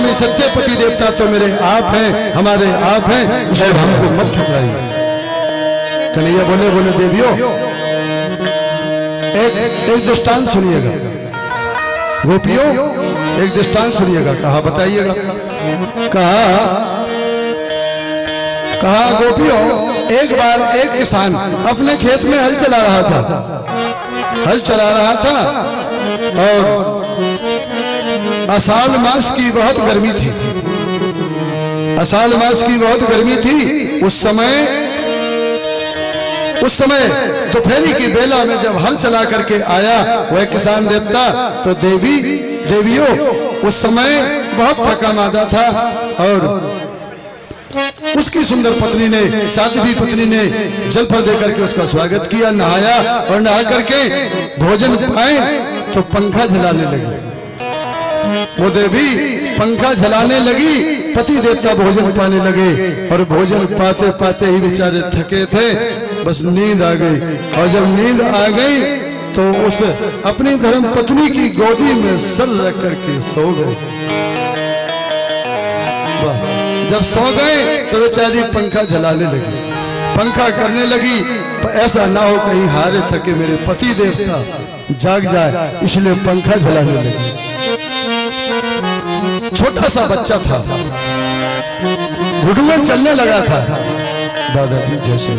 नहीं, सच्चे पति देवता तो मेरे आप हैं, हमारे आप हैं, इसलिए हमको मत ठुकराइए। कन्हैया बोले, बोले देवियों एक दृष्टांत सुनिएगा, गोपियों एक दृष्टांत सुनिएगा। कहा बताइएगा। कहा गोपियों, एक बार एक किसान अपने खेत में हल चला रहा था और आषाढ़ मास की बहुत गर्मी थी। आषाढ़ मास की बहुत गर्मी थी। उस समय दोपहरी की बेला में जब हल चला करके आया वह किसान देवता, तो देवियों उस समय बहुत थका मादा था और उसकी सुंदर पत्नी ने, साध्वी पत्नी ने जल फल देकर के उसका स्वागत किया, नहाया और नहा करके भोजन पाए तो पंखा झलाने लगी। वो देवी पंखा झलाने लगी, पति देवता भोजन पाने लगे और भोजन पाते पाते ही बेचारे थके थे, बस नींद आ गई। और जब नींद आ गई तो उस अपनी धर्म पत्नी की गोदी में सर रख करके सो गए। जब सो गए तो बेचारी पंखा झलाने लगी, पंखा करने लगी। ऐसा ना हो कहीं हारे थके मेरे पति देवता जाग जाए, इसलिए पंखा झलाने लगी। छोटा सा बच्चा था, घुटुआ चलने लगा था। दादाजी जैसे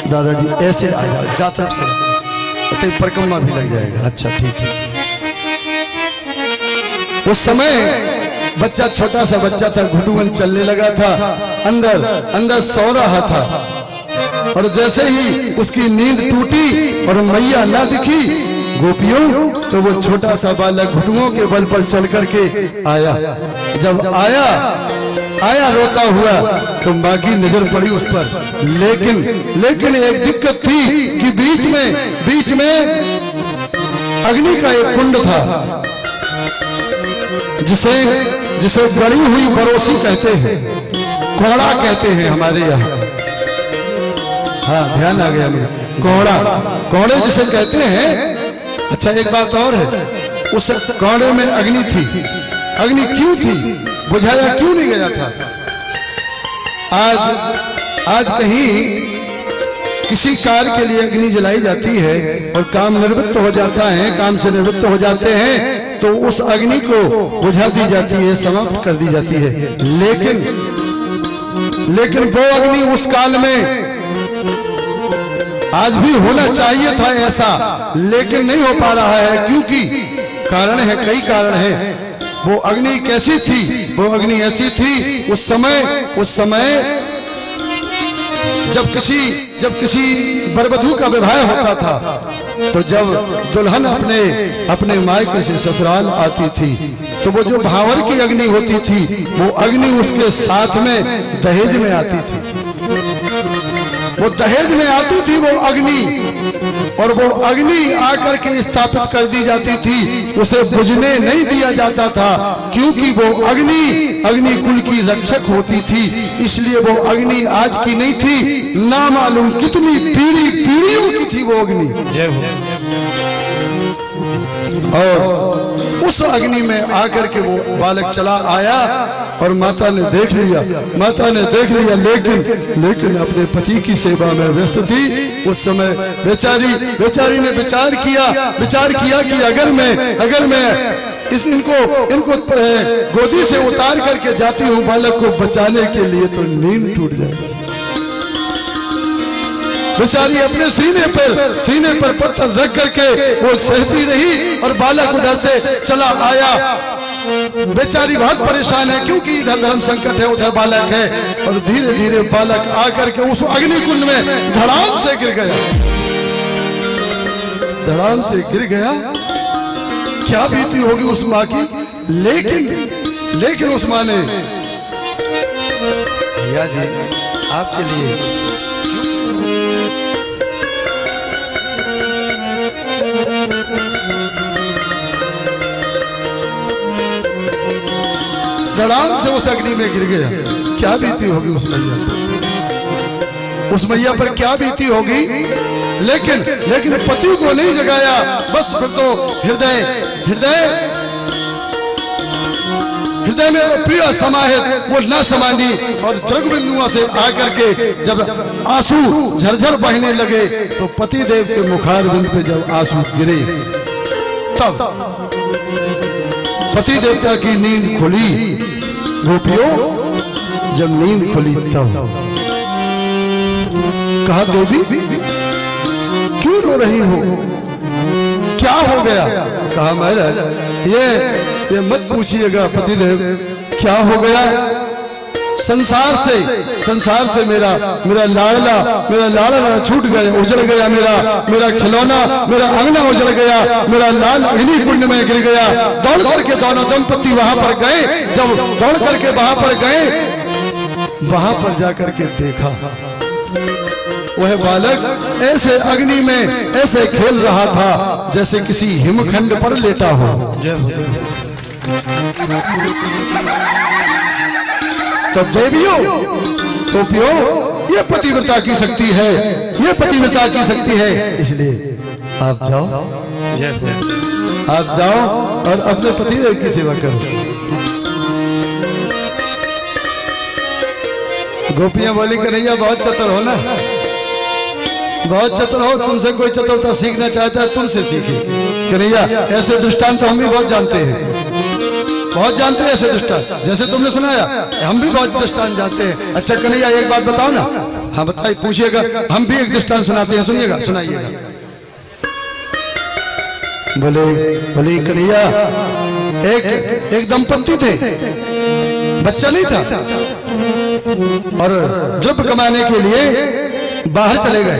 दादाजी ऐसे आ जाओ, जा तरफ से परिक्रमा भी लग जाएगा। अच्छा ठीक है। उस समय बच्चा, छोटा सा बच्चा था, घुटुवन चलने लगा था, अंदर सो रहा था। और जैसे ही उसकी नींद टूटी और मैया ना दिखी गोपियों, तो वो छोटा सा बालक घुटुओं के बल पर चल करके आया। जब आया रोता हुआ तो माँ की नजर पड़ी उस पर। लेकिन एक दिक्कत थी कि बीच में अग्नि का एक कुंड था, जिसे बड़ी हुई बरोसी कहते हैं, कोड़ा कहते हैं हमारे यहाँ। हाँ ध्यान आ गया मुझे, कोड़े जिसे कहते हैं। अच्छा एक बात और है, उस कोड़े में अग्नि थी। अग्नि क्यों थी, बुझाया क्यों नहीं गया था? आज कहीं किसी कार्य के लिए अग्नि जलाई जाती है और काम निवृत्त हो जाता है, काम से निवृत्त हो जाते हैं, तो उस अग्नि को बुझा दी जाती है, समाप्त कर दी जाती है। लेकिन वो अग्नि उस काल में आज भी होना चाहिए था ऐसा, लेकिन नहीं हो पा रहा है। क्योंकि कारण है, कई कारण है। वो अग्नि कैसी थी? वो अग्नि ऐसी थी उस समय जब किसी बरबधू का विवाह होता था, तो जब दुल्हन अपने मायके से ससुराल आती थी, तो वो जो भावर की अग्नि होती थी, वो अग्नि उसके साथ में दहेज में आती थी। वो दहेज में आती थी वो अग्नि, और वो अग्नि आकर के स्थापित कर दी जाती थी, उसे बुझने नहीं दिया जाता था। क्योंकि वो अग्नि कुल की रक्षक होती थी, इसलिए वो अग्नि आज की नहीं थी, ना मालूम कितनी पीढ़ियों की थी वो अग्नि। और उस अग्नि में आकर के वो बालक चला आया और माता ने देख लिया, लेकिन अपने पति की सेवा में व्यस्त थी। उस समय बेचारी ने विचार किया कि अगर मैं इनको गोदी से उतार करके जाती हूँ बालक को बचाने के लिए, तो नींद टूट जाएगी। बेचारी अपने सीने पर पत्थर रख करके वो सहती रही और बालक उधर से चला आया। बेचारी बहुत परेशान है, क्योंकि इधर धर्म संकट है, उधर बालक है। और धीरे धीरे बालक आकर के उस अग्निकुंड में धड़ाम से गिर गया। क्या बीती होगी उस माँ की। लेकिन उस माँ ने, भैया जी आपके लिए धड़ाम से उस अग्नि में गिर गया। क्या बीती होगी उस मैया पर क्या बीती होगी। लेकिन पति को नहीं जगाया, बस फिर तो हृदय हृदय में वो पीड़ा समाहित वो न समानी, और जगबिंदुओं से आकर के जब आंसू झरझर बहने लगे तो पति देव के मुखार बिंद पे जब आंसू गिरे तब पति देवता की नींद खुली। गोपियों जब नींद खुली तब कहा, देवी क्यों रो रही हो, क्या हो गया? कहा, महाराज ये मत पूछिएगा पतिदेव, क्या हो गया? संसार से मेरा लाडला छूट गया, उजड़ गया, मेरा खिलौना, मेरा अंगना उजड़ गया, मेरा लाल अग्नि कुंड में गिर गया। दौड़ करके दोनों दंपति वहां पर गए। जब दौड़ करके वहां पर गए, वहां पर जाकर के देखा वह बालक ऐसे अग्नि में ऐसे खेल रहा था जैसे किसी हिमखंड पर लेटा हो। तो देवियों, गोपियों, ये पतिव्रता की शक्ति है, ये पतिव्रता की शक्ति है। इसलिए आप जाओ और अपने पतिदेव की सेवा करो। गोपियां बोली, कन्हैया बहुत चतुर हो ना, बहुत चतुर हो, तुमसे कोई चतुरता सीखना चाहता है तुमसे सीखे। कन्हैया ऐसे दृष्टांत तो हम भी बहुत जानते हैं, बहुत जानते हैं ऐसे दृष्टांत, जैसे तुमने सुनाया हम भी बहुत दृष्टांत जानते हैं। अच्छा कन्हैया एक बात बताओ ना। हाँ बताइए, पूछिएगा, हम भी एक दृष्टांत सुनाते हैं, सुनिएगा, सुनाइएगा। बोले कन्हैया, एक दंपत्ति थे, बच्चा नहीं था और द्रव्य कमाने के लिए बाहर चले गए।